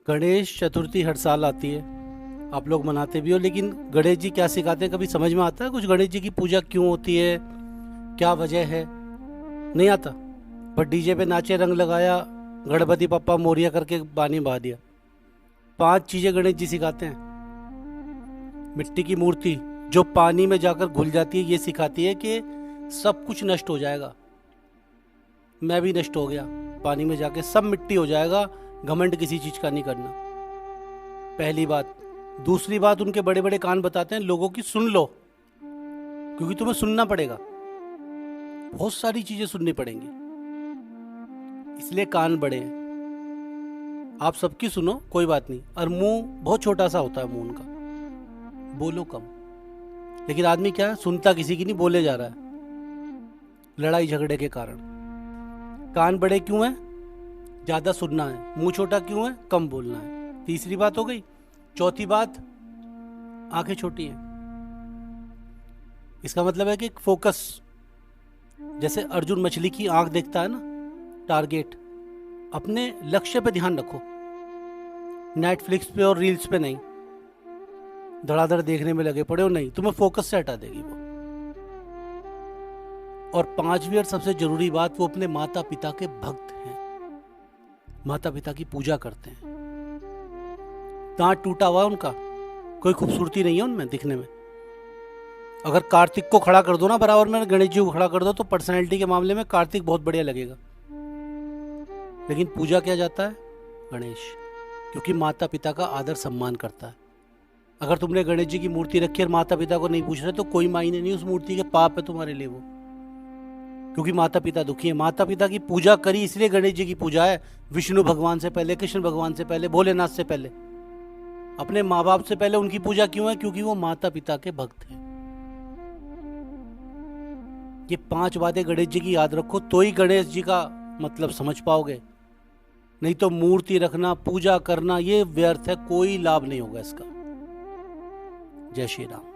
गणेश चतुर्थी हर साल आती है, आप लोग मनाते भी हो, लेकिन गणेश जी क्या सिखाते हैं कभी समझ में आता है? कुछ गणेश जी की पूजा क्यों होती है, क्या वजह है? नहीं आता। पर डीजे पे नाचे, रंग लगाया, गणपति पप्पा मोरिया करके बानी बहा दिया। 5 चीजें गणेश जी सिखाते हैं। मिट्टी की मूर्ति जो पानी में जाकर घुल जाती है, ये सिखाती है कि सब कुछ नष्ट हो जाएगा। मैं भी नष्ट हो गया, पानी में जाके सब मिट्टी हो जाएगा। घमंड किसी चीज का नहीं करना, पहली बात। दूसरी बात, उनके बड़े बड़े कान बताते हैं लोगों की सुन लो, क्योंकि तुम्हें सुनना पड़ेगा, बहुत सारी चीजें सुननी पड़ेंगी, इसलिए कान बड़े हैं। आप सबकी सुनो, कोई बात नहीं। और मुंह बहुत छोटा सा होता है मुंह उनका, बोलो कम। लेकिन आदमी क्या है, सुनता किसी की नहीं, बोले जा रहा है लड़ाई झगड़े के कारण। कान बड़े क्यों है? ज्यादा सुनना है। मुंह छोटा क्यों है? कम बोलना है। तीसरी बात हो गई। चौथी बात, आंखें छोटी हैं। इसका मतलब है कि फोकस, जैसे अर्जुन मछली की आंख देखता है ना, टारगेट, अपने लक्ष्य पे ध्यान रखो, नेटफ्लिक्स पे और रील्स पे नहीं, धड़ाधड़ देखने में लगे पड़े हो नहीं, तुम्हें फोकस से हटा देगी वो। और 5वीं और सबसे जरूरी बात, वो अपने माता पिता के भक्त हैं, माता पिता की पूजा करते हैं। दांत टूटा हुआ है उनका, कोई खूबसूरती नहीं है उनमें दिखने में। अगर कार्तिक को खड़ा कर दो ना बराबर में, गणेश जी को खड़ा कर दो, तो पर्सनैलिटी के मामले में कार्तिक बहुत बढ़िया लगेगा। लेकिन पूजा किया जाता है गणेश, क्योंकि माता पिता का आदर सम्मान करता है। अगर तुमने गणेश जी की मूर्ति रखी और माता पिता को नहीं पूछ रहे, तो कोई मायने नहीं उस मूर्ति के, पाप है तुम्हारे लिए वो, क्योंकि माता पिता दुखी है। माता पिता की पूजा करी, इसलिए गणेश जी की पूजा है। विष्णु भगवान से पहले, कृष्ण भगवान से पहले, भोलेनाथ से पहले, अपने माँ बाप से पहले उनकी पूजा क्यों है? क्योंकि वो माता पिता के भक्त हैं। ये 5 बातें गणेश जी की याद रखो, तो ही गणेश जी का मतलब समझ पाओगे। नहीं तो मूर्ति रखना, पूजा करना, ये व्यर्थ है, कोई लाभ नहीं होगा इसका। जय श्री राम।